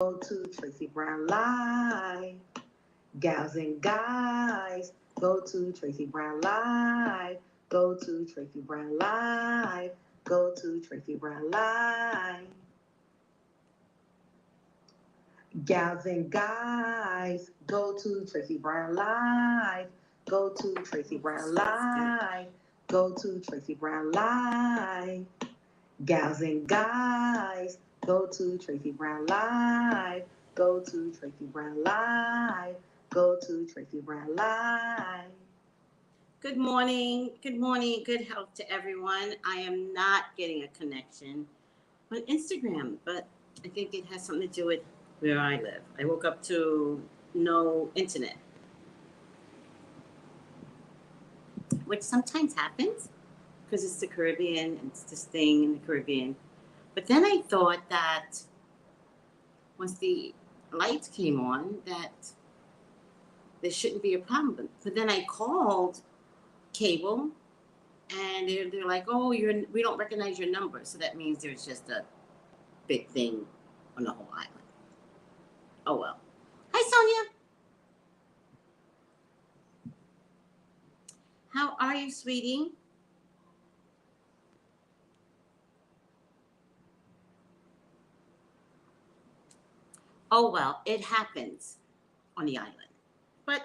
Go to Tracey Brown Live. Gals and guys, go to Tracey Brown Live. Go to Tracey Brown Live. Go to Tracey Brown Live. Gals and guys, go to Tracey Brown Live. Go to Tracey Brown Live. Go to Tracey Brown Live. Gals and guys, go to Tracey Brown Live. Go to Tracey Brown Live. Go to Tracey Brown Live. Good morning, good health to everyone. I am not getting a connection on Instagram, but I think it has something to do with where I live. I woke up to no internet, which sometimes happens because it's the Caribbean and it's this thing in the Caribbean. But then I thought that once the lights came on that there shouldn't be a problem. But then I called cable and they're like, oh, we don't recognize your number. So that means there's just a big thing on the whole island. Oh, well. Hi, Sonia. How are you, sweetie? Oh, well, it happens on the island. But,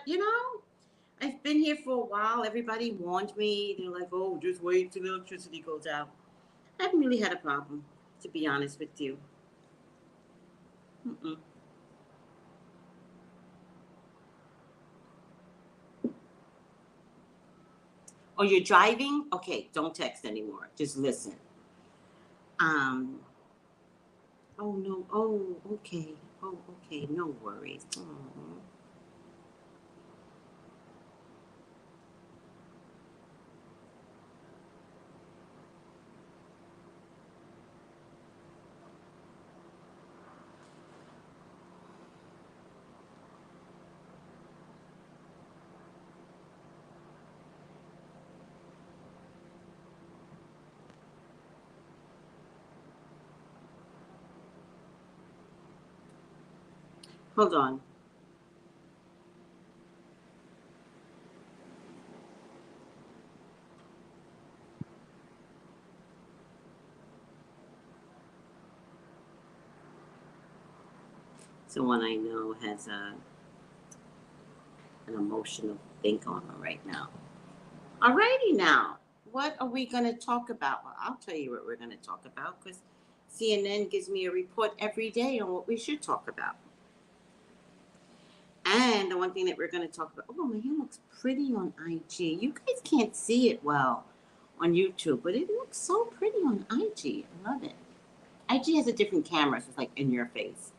I've been here for a while. Everybody warned me. They're like, oh, just wait till the electricity goes out. I haven't really had a problem, to be honest with you. Oh, you're driving? Okay, don't text anymore. Just listen. Oh, no. Oh, okay. Oh, okay. No worries. Oh. Hold on. Someone I know has an emotional thing going on right now. Alrighty now. What are we going to talk about? Well, I'll tell you what we're going to talk about because CNN gives me a report every day on what we should talk about. And the one thing that we're going to talk about, oh, my hair looks pretty on IG. You guys can't see it well on YouTube, but it looks so pretty on IG. I love it. IG has a different camera, so it's like in your face.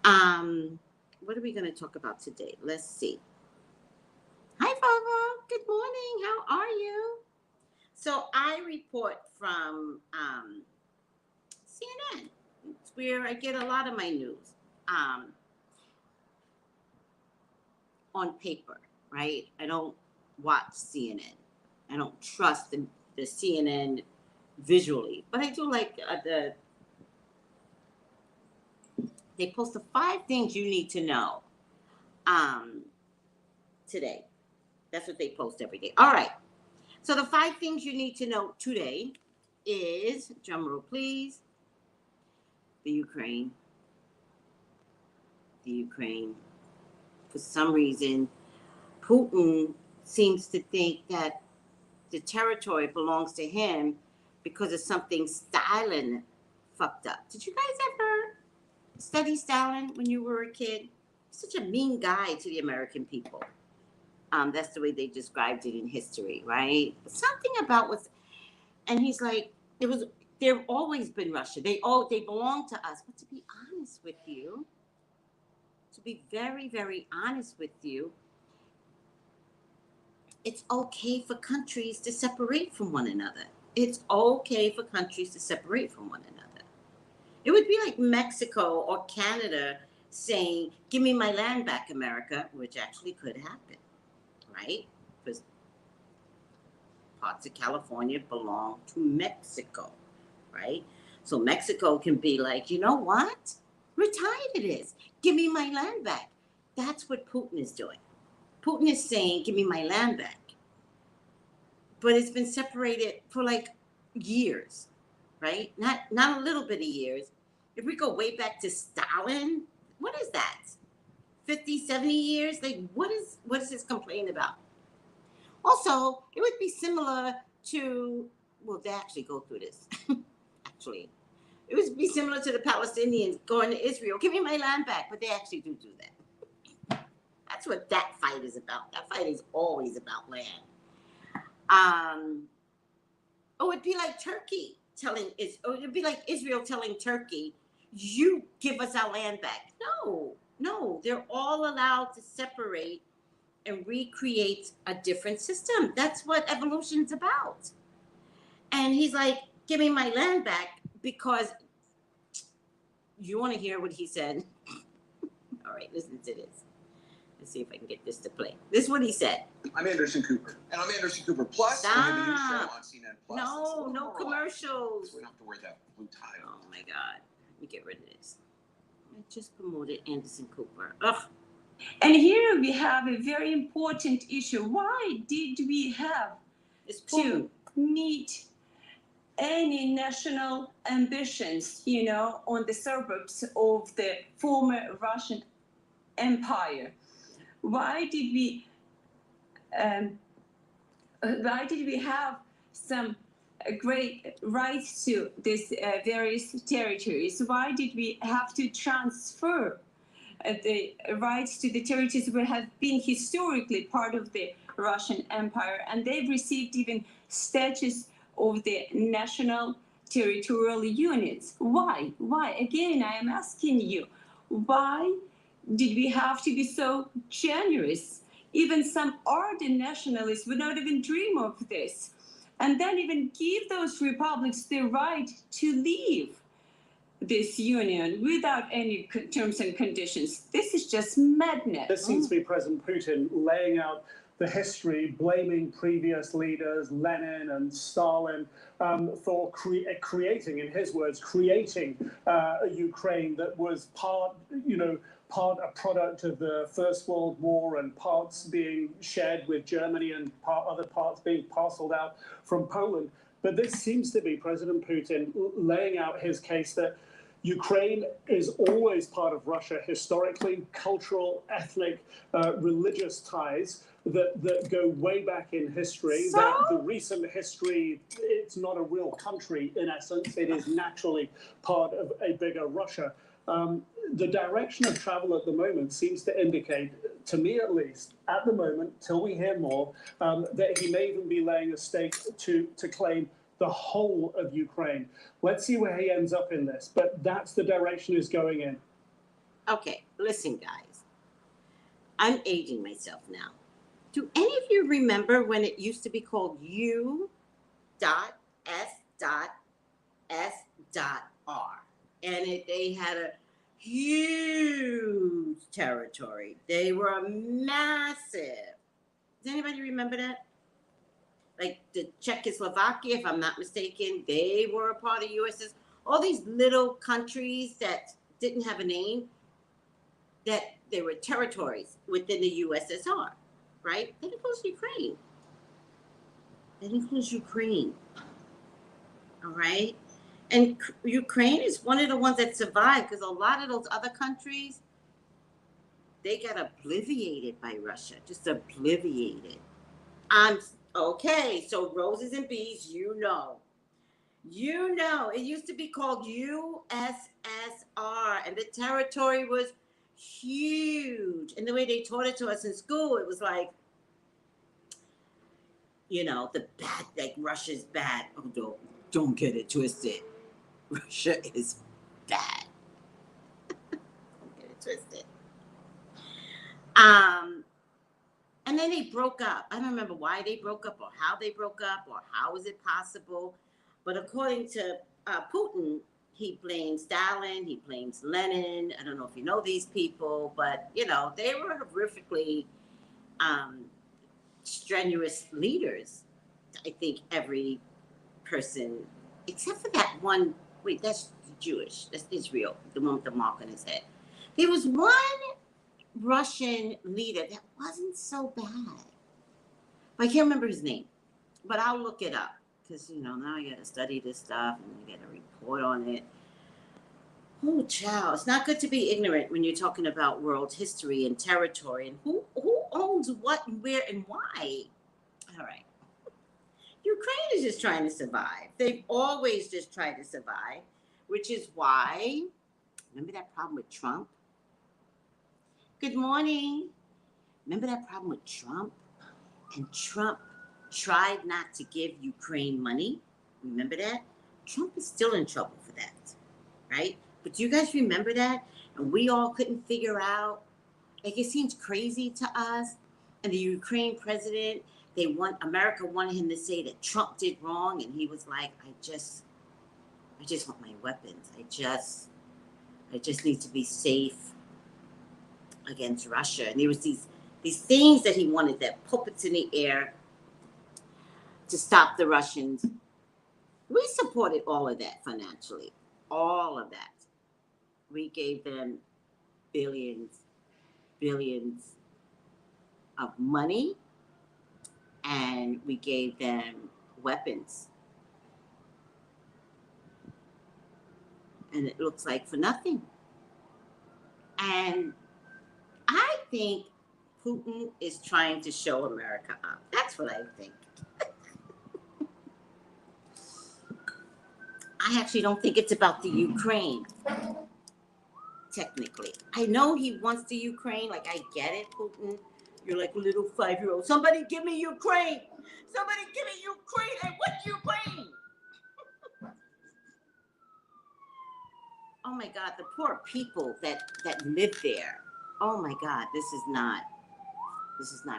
What are we going to talk about today? Let's see. Hi, Baba. Good morning. How are you? So I report from CNN. It's where I get a lot of my news. On paper, right? I don't watch CNN. I don't trust the CNN visually, but I do like they post the 5 things you need to know today. That's what they post every day. All right. So the 5 things you need to know today is, drum roll please, the Ukraine. For some reason, Putin seems to think that the territory belongs to him because of something Stalin fucked up. Did you guys ever study Stalin when you were a kid? Such a mean guy to the American people. That's the way they described it in history, right? But something about what's, and he's like, they've always been Russia. They belong to us. But to be honest with you, to be very, very honest with you, it's okay for countries to separate from one another. It's okay for countries to separate from one another. It would be like Mexico or Canada saying, give me my land back, America, which actually could happen, right? Because parts of California belong to Mexico, right? So Mexico can be like, you know what? We're tired of this. Give me my land back. That's what Putin is doing. Putin is saying, give me my land back. But it's been separated for like years, right? Not a little bit of years. If we go way back to Stalin, what is that? 50, 70 years? Like, what is this complaint about? Also, it would be similar to, well, they actually go through this. Actually, it would be similar to the Palestinians going to Israel, give me my land back, but they actually do that. That's what that fight is about. That fight is always about land. It'd be like Turkey it'd be like Israel telling Turkey, you give us our land back. No, they're all allowed to separate and recreate a different system. That's what evolution's about. And he's like, give me my land back, because you want to hear what he said. All right, listen to this. Let's see if I can get this to play. This is what he said. I'm Anderson Cooper. And I'm Anderson Cooper Plus. We have a new show on CNN Plus. No commercials. So we don't have to wear that blue tie. Oh my God. Let me get rid of this. I just promoted Anderson Cooper. Ugh. And here we have a very important issue. Why did we have to meet any national ambitions, on the suburbs of the former Russian Empire? Why did we have some great rights to these various territories? Why did we have to transfer the rights to the territories that have been historically part of the Russian Empire, and they've received even status of the national territorial units? Why? Again, I am asking you, why did we have to be so generous? Even some ardent nationalists would not even dream of this. And then even give those republics the right to leave this union without any terms and conditions. This is just madness. This seems to be President Putin laying out the history, blaming previous leaders, Lenin and Stalin, for creating, in his words, a Ukraine that was part a product of the First World War, and parts being shared with Germany and other parts being parceled out from Poland. But this seems to be President Putin laying out his case that Ukraine is always part of Russia historically, cultural, ethnic, religious ties that go way back in history. So? That the recent history, it's not a real country in essence. It is naturally part of a bigger Russia. The direction of travel at the moment seems to indicate, to me at least, at the moment, till we hear more, that he may even be laying a stake to claim the whole of Ukraine. Let's see where he ends up in this, but that's the direction he's going in. Okay, listen, guys. I'm aging myself now. Do any of you remember when it used to be called U.S.S.R? And they had a huge territory. They were massive. Does anybody remember that? Like the Czechoslovakia, if I'm not mistaken, they were a part of USSR. All these little countries that didn't have a name, that they were territories within the USSR, right? That includes Ukraine. All right? And Ukraine is one of the ones that survived, because a lot of those other countries, they got obliterated by Russia, just obliterated. Okay, so roses and bees, it used to be called USSR, and the territory was huge. And the way they taught it to us in school, it was like, the bad, like Russia's bad. Oh, don't get it twisted. Russia is bad. Don't get it twisted. And then they broke up. I don't remember why they broke up or how they broke up or how is it possible. But according to Putin, he blames Stalin, he blames Lenin. I don't know if you know these people, but, they were horrifically strenuous leaders. I think every person, except for that one, wait, that's Jewish. That's Israel, the one with the mark on his head. There was one Russian leader that wasn't so bad. I can't remember his name, but I'll look it up because, now I got to study this stuff and I got to report on it. Oh, child, it's not good to be ignorant when you're talking about world history and territory and who owns what and where and why. All right. Ukraine is just trying to survive. They've always just tried to survive, which is why, remember that problem with Trump? Good morning. Remember that problem with Trump? And Trump tried not to give Ukraine money. Remember that? Trump is still in trouble for that, right? But do you guys remember that? And we all couldn't figure out. Like, it seems crazy to us. And the Ukraine president, America wanted him to say that Trump did wrong. And he was like, I just want my weapons. I just need to be safe against Russia. And there was these things that he wanted, that puppets in the air to stop the Russians. We supported all of that financially. All of that. We gave them billions of money, and we gave them weapons. And it looks like for nothing. And I think Putin is trying to show America up. That's what I think. I actually don't think it's about the Ukraine. Technically, I know he wants the Ukraine. Like, I get it, Putin. You're like a little 5-year-old. Somebody give me Ukraine. Somebody give me Ukraine. I want Ukraine. Oh my God, the poor people that live there. Oh my God, this is not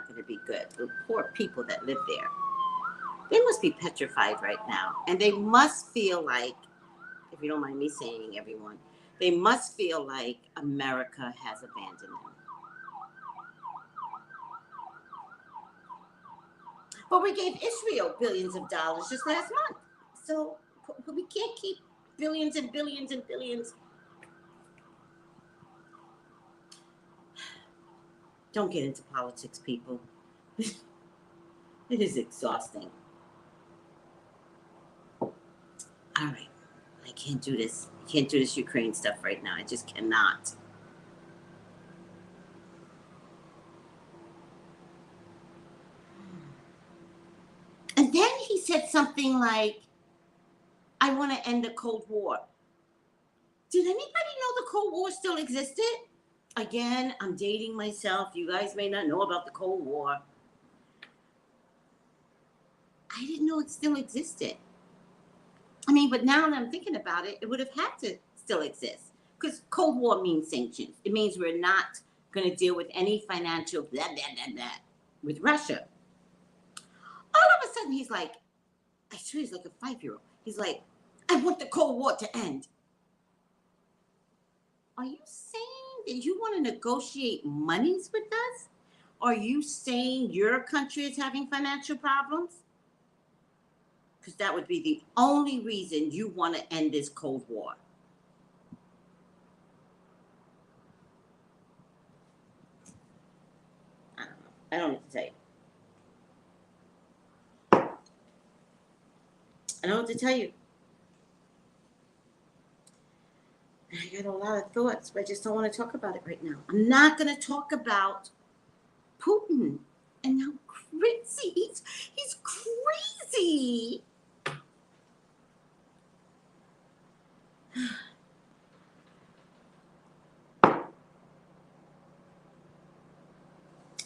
going to be good. The poor people that live there. They must be petrified right now, and they must feel like, if you don't mind me saying, everyone, they must feel like America has abandoned them. But we gave Israel billions of dollars just last month. So we can't keep billions and billions and billions. Don't get into politics, people. It is exhausting. All right. I can't do this. I can't do this Ukraine stuff right now. I just cannot. And then he said something like, I want to end the Cold War. Did anybody know the Cold War still existed? Again, I'm dating myself. You guys may not know about the Cold War. I didn't know it still existed. I mean, but now that I'm thinking about it, it would have had to still exist. Because Cold War means sanctions. It means we're not going to deal with any financial blah, blah, blah, blah with Russia. All of a sudden, he's like, I swear he's like a 5-year-old. He's like, I want the Cold War to end. Are you saying that you want to negotiate monies with us? Are you saying your country is having financial problems? Because that would be the only reason you want to end this Cold War. I don't know. I don't know what to tell you. I don't know what to tell you. I got a lot of thoughts, but I just don't want to talk about it right now. I'm not going to talk about Putin and how crazy he's crazy. And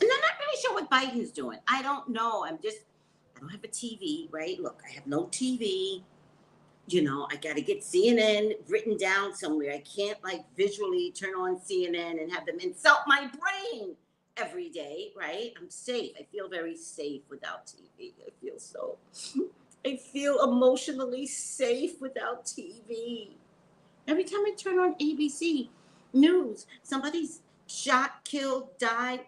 I'm not really sure what Biden's doing. I don't know. I don't have a TV, right? Look, I have no TV. You know, I got to get CNN written down somewhere. I can't like visually turn on CNN and have them insult my brain every day, right? I'm safe. I feel very safe without TV. I feel emotionally safe without TV. Every time I turn on ABC News, somebody's shot, killed, died.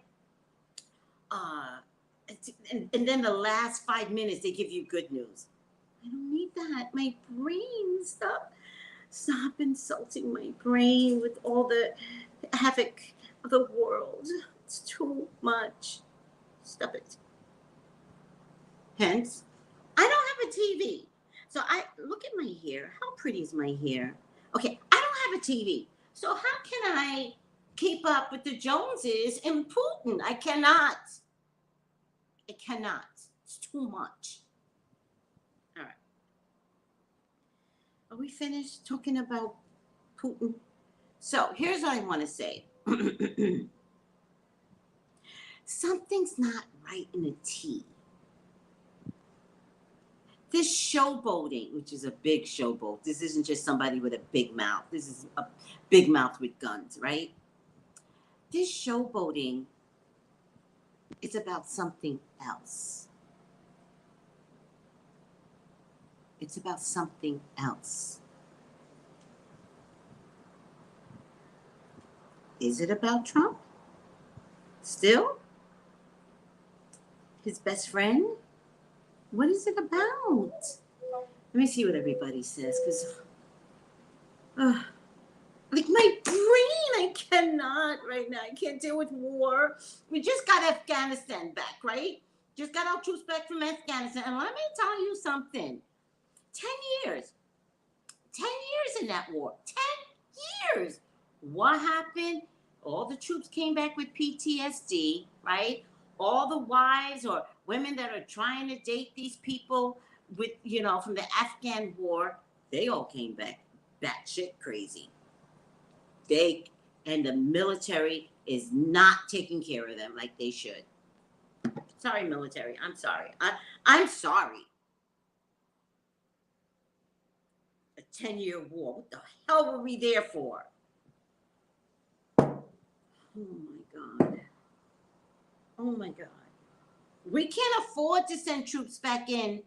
And then the last 5 minutes, they give you good news. I don't need that. My brain, Stop insulting my brain with all the havoc of the world. It's too much. Stop it. Hence, I don't have a TV. So I look at my hair. How pretty is my hair? Okay, I don't have a TV. So how can I keep up with the Joneses and Putin? I cannot. I cannot. It's too much. All right. Are we finished talking about Putin? So here's what I want to say. Something's not right in the tea. This showboating, which is a big showboat. This isn't just somebody with a big mouth. This is a big mouth with guns, right? This showboating is about something else. It's about something else. Is it about Trump? Still? His best friend? What is it about? Let me see what everybody says, because, like my brain, I cannot right now. I can't deal with war. We just got Afghanistan back, right? Just got our troops back from Afghanistan. And let me tell you something. 10 years. 10 years in that war. 10 years. What happened? All the troops came back with PTSD, right? All the wives or women that are trying to date these people with, you know, from the Afghan war, they all came back batshit crazy. And the military is not taking care of them like they should. Sorry, military. I'm sorry. I'm sorry. A 10-year war. What the hell were we there for? Oh my God. Oh my God. We can't afford to send troops back in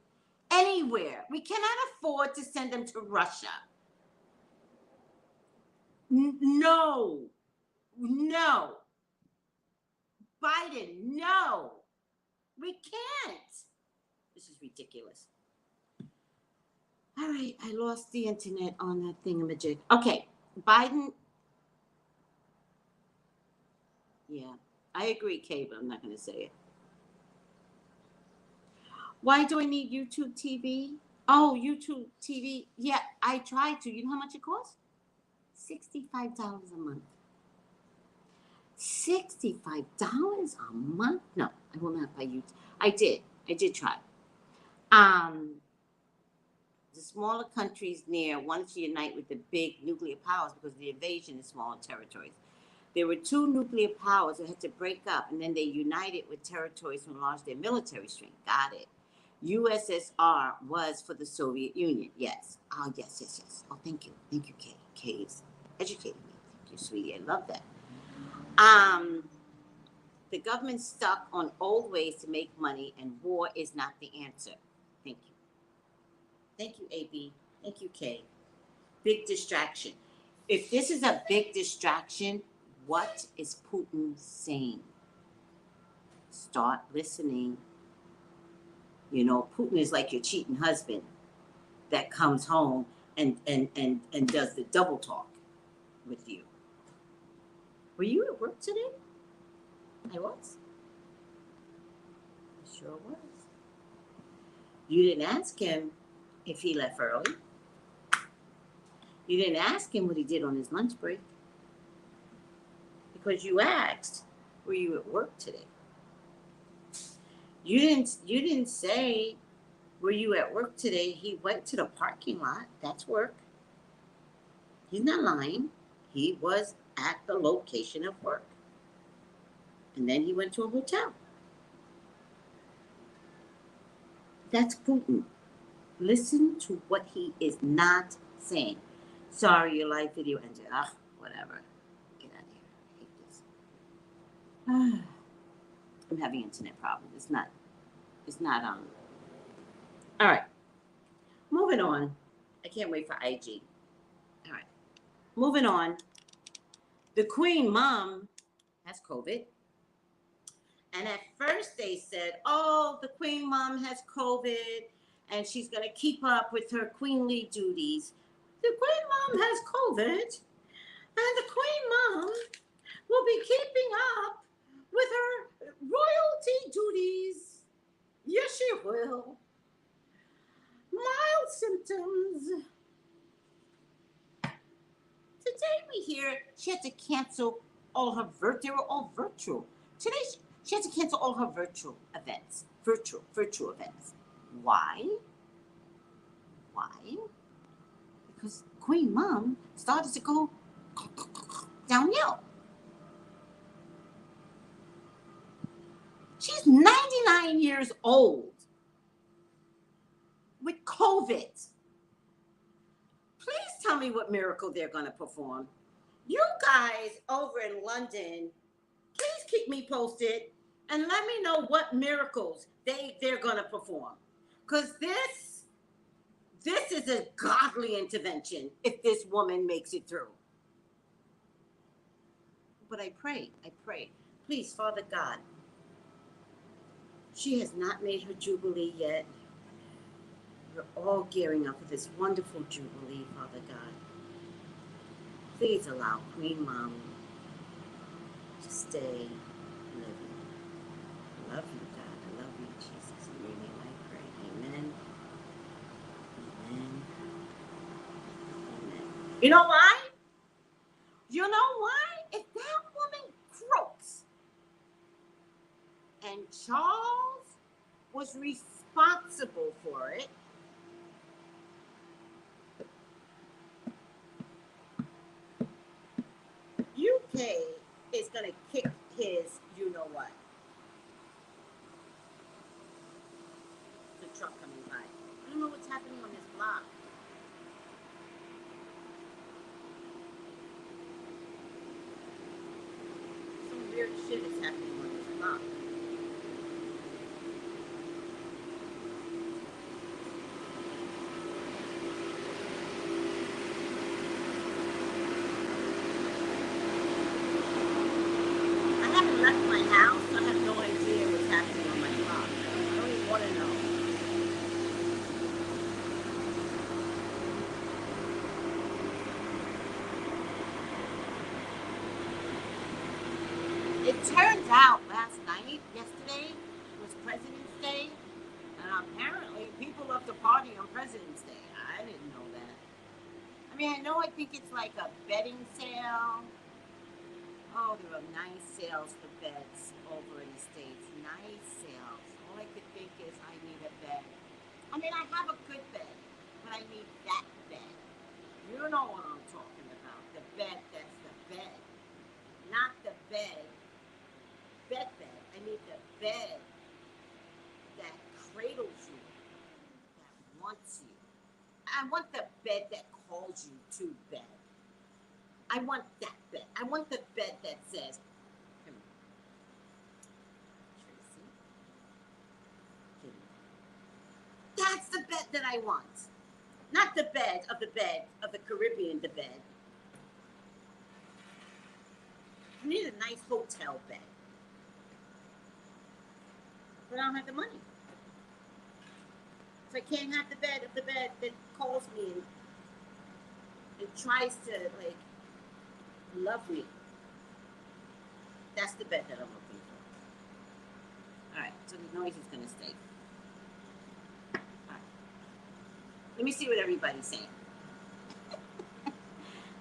anywhere. We cannot afford to send them to Russia. No. No. Biden, no. We can't. This is ridiculous. All right, I lost the internet on that thingamajig. Okay, Biden. Yeah, I agree, Kay, but I'm not going to say it. Why do I need YouTube TV? Oh, YouTube TV. Yeah, I tried to. You know how much it costs? $65 a month. $65 a month? No, I will not buy YouTube. I did try. The smaller countries near wanted to unite with the big nuclear powers because of the invasion in smaller territories. There were two nuclear powers that had to break up, and then they united with territories to enlarge their military strength. Got it. USSR was for the Soviet Union. Yes. Oh, yes. Oh, thank you. Thank you, Kay. Kay's educating me. Thank you, sweetie. I love that. The government's stuck on old ways to make money, and war is not the answer. Thank you. Thank you, AB. Thank you, Kay. Big distraction. If this is a big distraction, what is Putin saying? Start listening. You know, Putin is like your cheating husband that comes home and does the double talk with you. Were you at work today? I was. I sure was. You didn't ask him if he left early. You didn't ask him what he did on his lunch break. Because you asked, were you at work today? You didn't say, were you at work today? He went to the parking lot. That's work. He's not lying. He was at the location of work. And then he went to a hotel. That's Putin. Listen to what he is not saying. Sorry, your live video ended. Whatever. Get out of here. I hate this. I'm having internet problems. It's not All right. Moving on. I can't wait for IG. All right. Moving on. The Queen Mom has COVID. And at first they said, oh, the Queen Mom has COVID and she's going to keep up with her queenly duties. the Queen Mom has COVID, and the Queen Mom will be keeping up with her royalty duties. Yes, she will. Mild symptoms. Today we hear she had to cancel all her they were all virtual. Today she had to cancel all her virtual events. Virtual events. Why? Why? Because Queen Mom started to go downhill. She's 99 years old with COVID. Please tell me what miracle they're going to perform. You guys over in London, please keep me posted and let me know what miracles they're going to perform. Because this is a godly intervention if this woman makes it through. But I pray, please, Father God, she has not made her Jubilee yet. We're all gearing up for this wonderful Jubilee, Father God. Please allow Queen Mom to stay living. I love you, God. I love you, Jesus. In your name I pray. Amen. Amen. Amen. You know why? You know why? If that woman croaks and Charles was responsible for it, UK is going to kick his you-know-what. The truck coming by. I don't know what's happening on this block. Some weird shit is happening on this block. Left my house, so I have no idea what's happening on my block. I don't even want to know. It turns out yesterday was President's Day, and apparently people love to party on President's Day. I didn't know that. I mean, I think it's like a bedding sale. Oh, there are nice sales for beds over in the States. Nice sales. All I could think is I need a bed. I mean, I have a good bed, but I need that bed. You know what I'm talking about. The bed that's the bed. Not the bed. Bed. I need the bed that cradles you, that wants you. I want the bed that calls you to bed. I want that bed. I want the bed that says, come here, Tracy, give me that. That's the bed that I want. Not the bed of the Caribbean, the bed. I need a nice hotel bed. But I don't have the money. So I can't have the bed that calls me and tries to, like, love me. That's the bed that I'm looking for. All right, so the noise is going to stay. All right. Let me see what everybody's saying.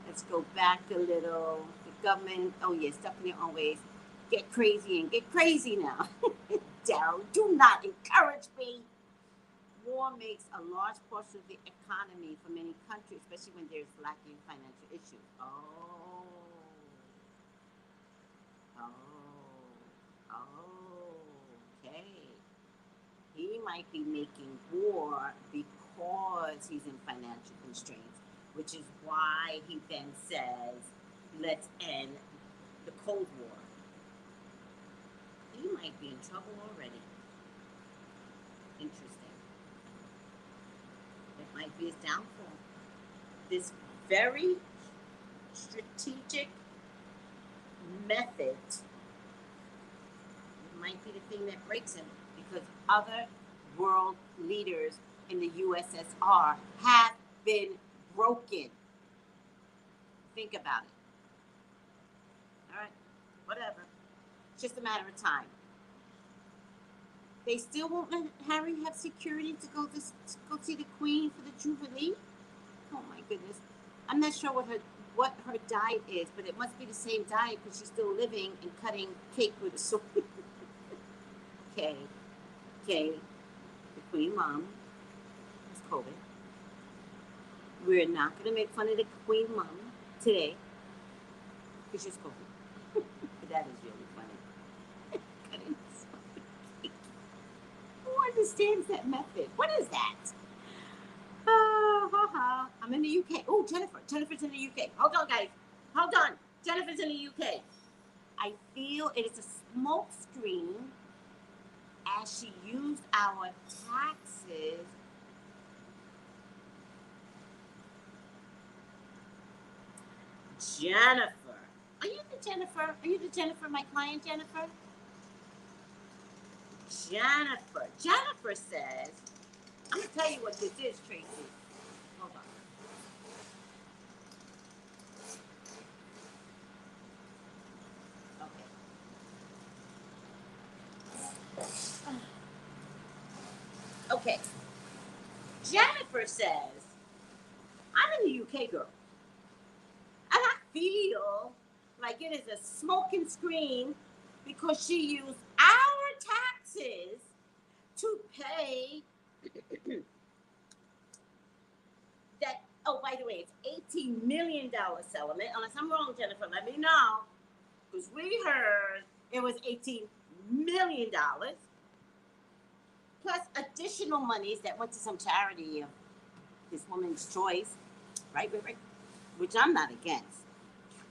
Let's go back a little. The government, oh yeah, stuck in their own ways. Get crazy now. Daryl, do not encourage me. War makes a large portion of the economy for many countries, especially when there's lacking financial issues. Okay. He might be making war because he's in financial constraints, which is why he then says, let's end the Cold War. He might be in trouble already. Interesting. It might be his downfall. This very strategic method might be the thing that breaks him, because other world leaders in the USSR have been broken. Think about it. All right, whatever. It's just a matter of time. They still won't let Harry have security to go see the Queen for the Jubilee. Oh my goodness! I'm not sure what her diet is, but it must be the same diet because she's still living and cutting cake with a sword. Okay, the Queen Mom has COVID. We're not going to make fun of the Queen Mom today because she's COVID. But that is really funny. Cutting sword. Who understands that method? What is that? I'm in the UK. Oh, Jennifer's in the UK. Hold on, guys. Hold on. Jennifer's in the UK. I feel it is a smoke screen as she used our taxes. Jennifer. Are you the Jennifer? Are you the Jennifer, my client Jennifer? Jennifer says, I'm going to tell you what this is, Tracy. Hold on. Okay. Jennifer says, I'm in the UK, girl. And I feel like it is a smoking screen because she used our taxes to pay that. Oh, by the way, it's $18 million settlement. Unless I'm wrong, Jennifer, let me know. Because we heard it was $18 million plus additional monies that went to some charity of this woman's choice, right? Which I'm not against.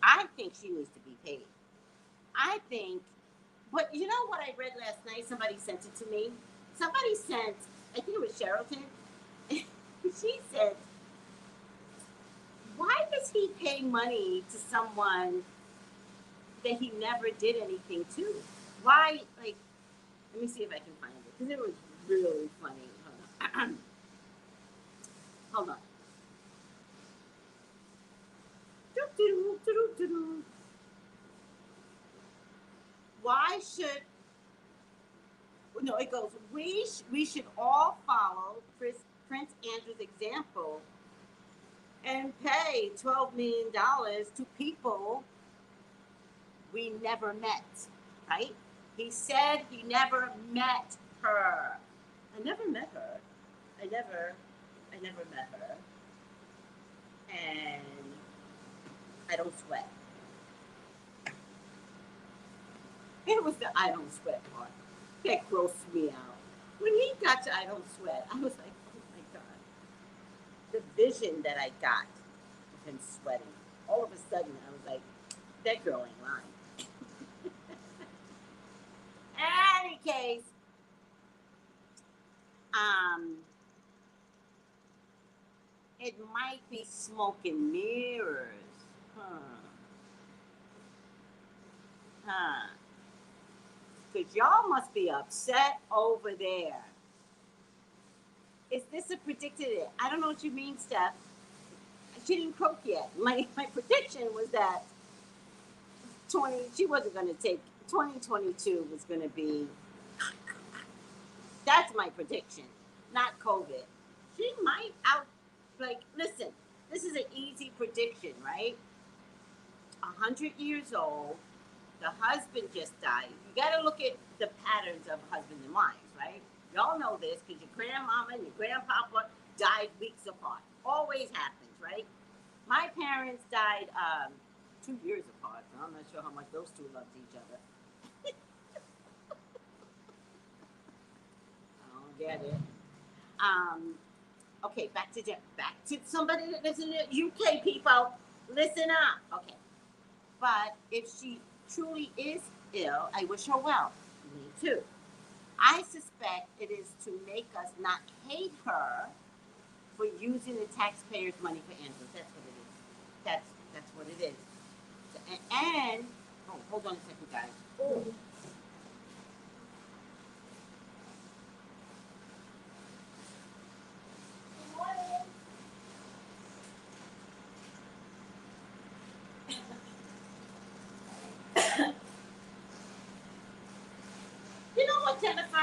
I think she needs to be paid. I think, but you know what I read last night? Somebody sent it to me. Somebody sent, I think it was Sheraton. She said, why does he pay money to someone that he never did anything to? Why, like, let me see if I can find it, because it was really funny. Hold on. Hold on. Why should, no, it goes, we should all follow Prince Andrew's example and pay $12 million to people we never met, right? He said he never met her. I never met her. I never met her. And I don't sweat. It was the I don't sweat part that grossed me out. When he got to I don't sweat, I was like, oh my God. The vision that I got of him sweating, all of a sudden I was like, that girl ain't lying. Any case, it might be smoke and mirrors. Because y'all must be upset over there. Is this a predicted? I don't know what you mean, Steph. She didn't croak yet. My prediction was that she wasn't going to take 2022 was going to be. That's my prediction, not COVID. She might listen, this is an easy prediction, right? 100 years old, the husband just died. You got to look at the patterns of husbands and wives, right? Y'all know this because your grandmama and your grandpapa died weeks apart. Always happens, right? My parents died 2 years apart. So I'm not sure how much those two loved each other. I don't get it. Okay, back to somebody that lives in the UK, people. Listen up. Okay. But if she truly is ill, I wish her well. Me too. I suspect it is to make us not hate her for using the taxpayers' money for Andrew. That's what it is. That's what it is. And oh, hold on a second, guys. Oh.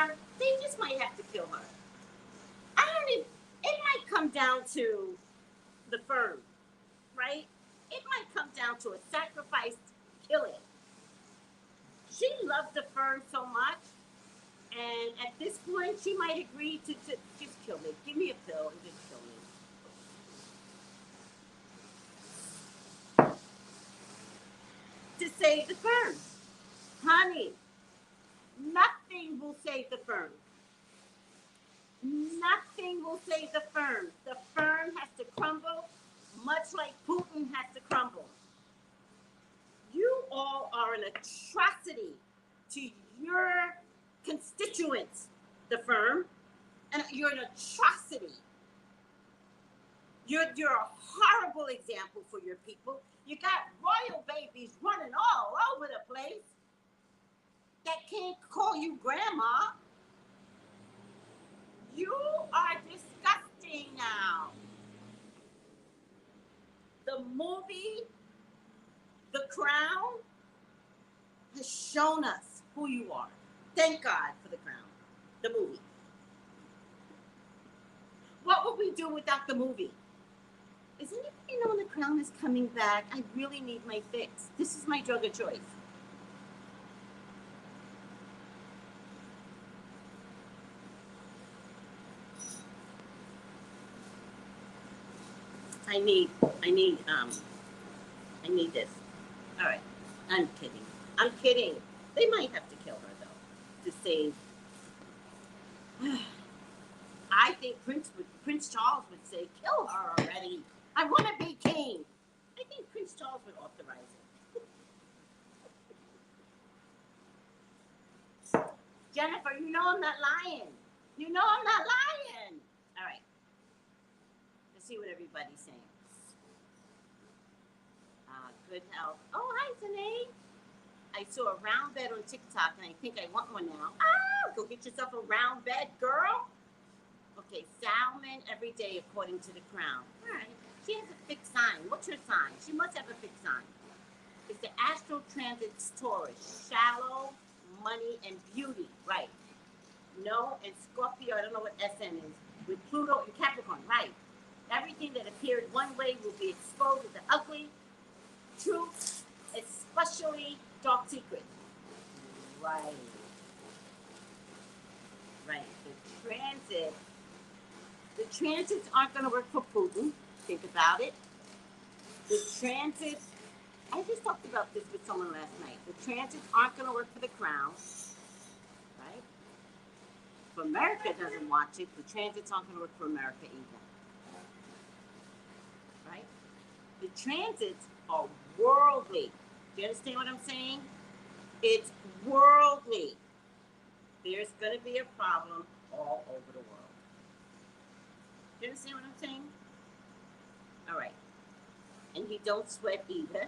her, they just might have to kill her. I don't even, it might come down to the fern, right? It might come down to a sacrificed killing. She loved the fern so much, and at this point, she might agree to just kill me. Give me a pill and just kill me. To save the fern. Honey, nothing will save the fern. Nothing will save the fern. The fern has to crumble, much like Putin has to crumble. You all are an atrocity to your constituents, the firm, and you're an atrocity. You're a horrible example for your people. You got royal babies running all over the place that can't call you grandma. You are disgusting now. The movie, The Crown, has shown us who you are. Thank God for The Crown, the movie. What would we do without the movie? Is anybody know when The Crown is coming back? I really need my fix. This is my drug of choice. I need this. All right, I'm kidding. They might have to kill her though, to save. I think Prince Charles would say, kill her already. I want to be king. I think Prince Charles would authorize it. Jennifer, you know I'm not lying. You know I'm not lying. All right. Let's see what everybody's saying. Good health. Oh, hi, Zanae. I saw a round bed on TikTok, and I think I want one now. Ah, go get yourself a round bed, girl. Okay, salmon every day according to The Crown. All right. She has a fixed sign. What's her sign? She must have a fixed sign. It's the astral transit Taurus. Shallow, money, and beauty. Right. No, and Scorpio, I don't know what SN is. With Pluto and Capricorn. Right. Everything that appeared one way will be exposed as the ugly. Truth, especially dark secrets. Right. Right. The transits aren't going to work for Putin. Think about it. The transits, I just talked about this with someone last night. The transits aren't going to work for the Crown. Right? If America doesn't watch it, the transits aren't going to work for America either. Right? The transits are worldly. Do you understand what I'm saying? It's worldly. There's going to be a problem all over the world. Do you understand what I'm saying? All right. And you don't sweat either.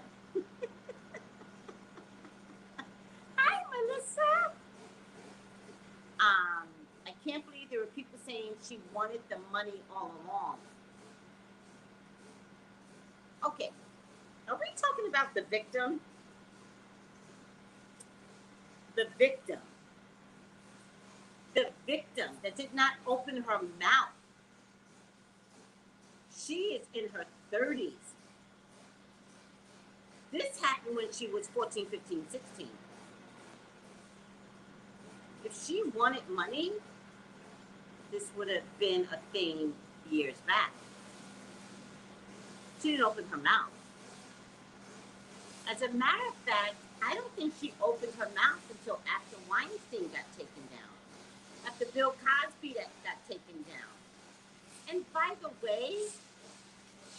Hi, Melissa. I can't believe there were people saying she wanted the money all along. Okay. Are we talking about the victim? The victim. The victim that did not open her mouth. She is in her 30s. This happened when she was 14, 15, 16. If she wanted money, this would have been a thing years back. She didn't open her mouth. As a matter of fact, I don't think she opened her mouth until after Weinstein got taken down. After Bill Cosby got taken down. And by the way,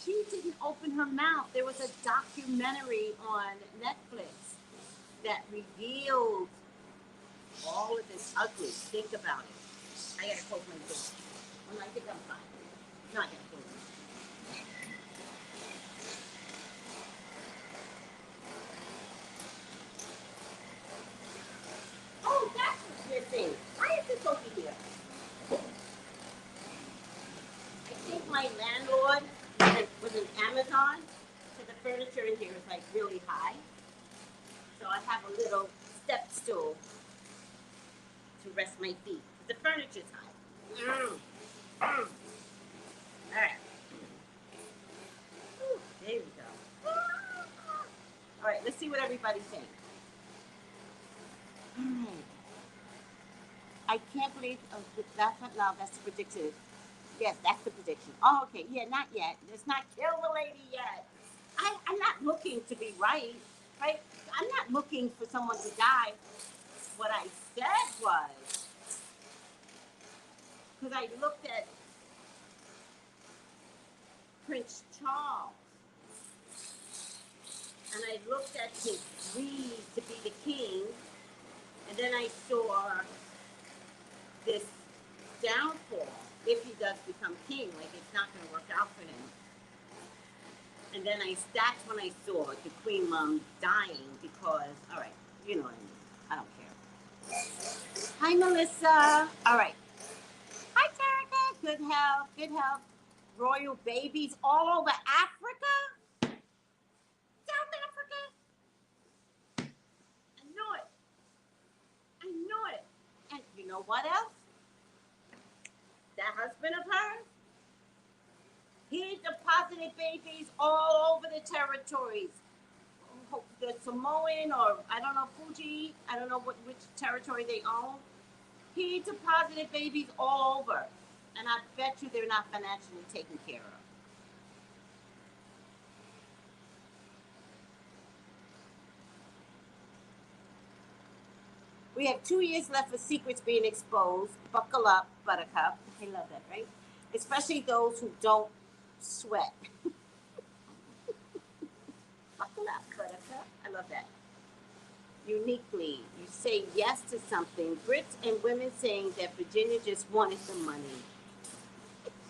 she didn't open her mouth. There was a documentary on Netflix that revealed all of this ugly. Think about it. I gotta close my door. I think I'm fine. No, I gotta close it. Oh, that's what's missing. Why is this over here? I think my landlord was in Amazon, so the furniture in here is like really high. So I have a little step stool to rest my feet. The furniture's hot. All right. Ooh, there we go. All right, let's see what everybody thinks. All right. I can't believe that's not love. That's the prediction. Yes, that's the prediction. Oh, okay. Yeah, not yet. Let's not kill the lady yet. I'm not looking to be right. Right? I'm not looking for someone to die. What I said was, because I looked at Prince Charles, and I looked at his greed to be the king, and then I saw this downfall if he does become king. Like, it's not going to work out for him. And then that's when I saw the Queen Mom dying because, all right, you know what I mean. I don't care. Hi, Melissa. All right. Hi, Terica. Good health. Good health. Royal babies all over Africa. South Africa. I knew it. I knew it. And you know what else? That husband of hers, he deposited babies all over the territories. The Samoan, or I don't know, Fuji, I don't know which territory they own. He deposited babies all over. And I bet you they're not financially taken care of. We have 2 years left for secrets being exposed. Buckle up, Buttercup. I love that, right? Especially those who don't sweat. Buckle up, Buttercup. I love that. Uniquely, you say yes to something. Brits and women saying that Virginia just wanted the money.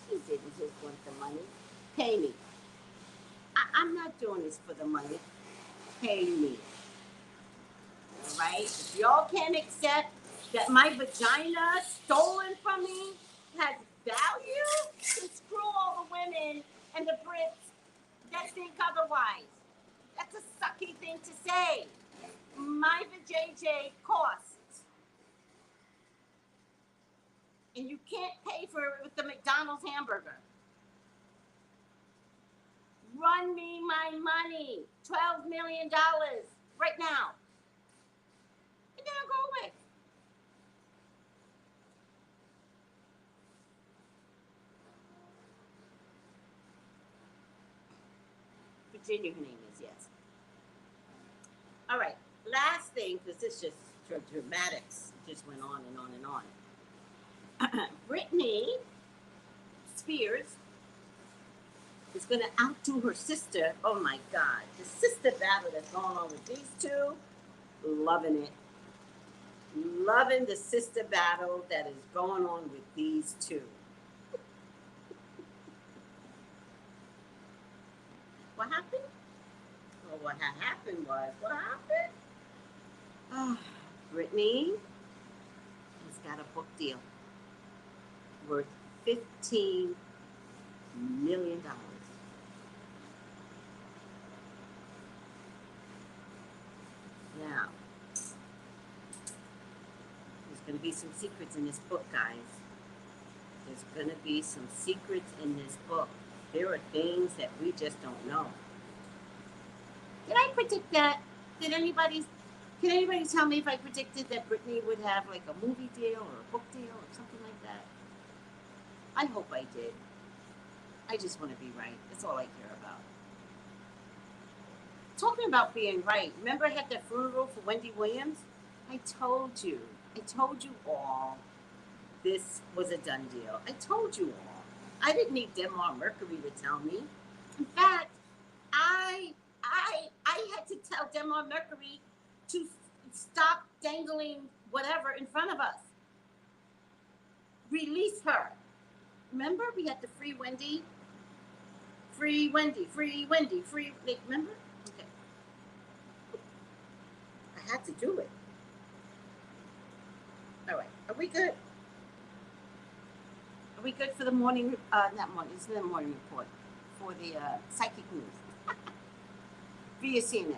She didn't just want the money. Pay me. I'm not doing this for the money. Pay me. All right? If y'all can't accept that my vagina stolen from me has value, then screw all the women and the Brits that think otherwise. That's a sucky thing to say. My vajayjay costs. And you can't pay for it with the McDonald's hamburger. Run me my money. $12 million right now. And then I'll go away. Virginia, her name is, yes. All right, last thing, because this just dramatics just went on and on and on. Britney Spears is going to outdo her sister. Oh my God, the sister battle that's going on with these two, loving it. Loving the sister battle that is going on with these two. What happened? Well, what happened was, what happened? Oh, Britney has got a book deal worth $15 million. Now, there's going to be some secrets in this book, guys. There's going to be some secrets in this book. There are things that we just don't know. Did I predict that? Can anybody tell me if I predicted that Britney would have like a movie deal or a book deal or something like that? I hope I did. I just want to be right. That's all I care about. Talking about being right, remember I had that funeral for Wendy Williams? I told you all this was a done deal. I told you all. I didn't need Denmark Mercury to tell me. In fact, I had to tell Denmark Mercury to stop dangling whatever in front of us. Release her. Remember, we had the free Wendy. Free Wendy, free Wendy, free. Remember? Okay. I had to do it. All right. Are we good? Are we good for the morning? Not morning. It's the morning report for the psychic news via CNN.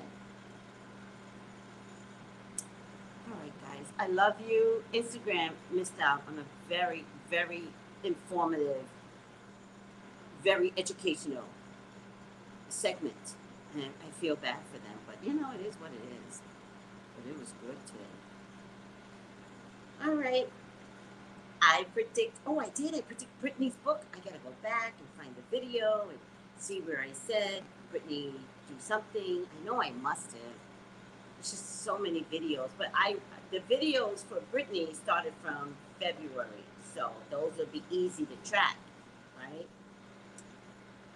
All right, guys. guys. I love you. Instagram missed out on a very, very informative, very educational segment. And I feel bad for them, but you know, it is what it is. But it was good today. All right. I predict Britney's book. I gotta go back and find the video and see where I said Britney do something. I know I must have. It's just so many videos, but the videos for Britney started from February, so those will be easy to track, right?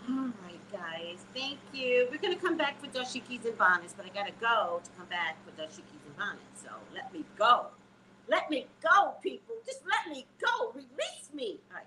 All right, guys, thank you. We're gonna come back for dashikis and bonnets, but I gotta go to come back for dashikis and bonnets, so let me go. Let me go, people. Just let me go. Release me. All right.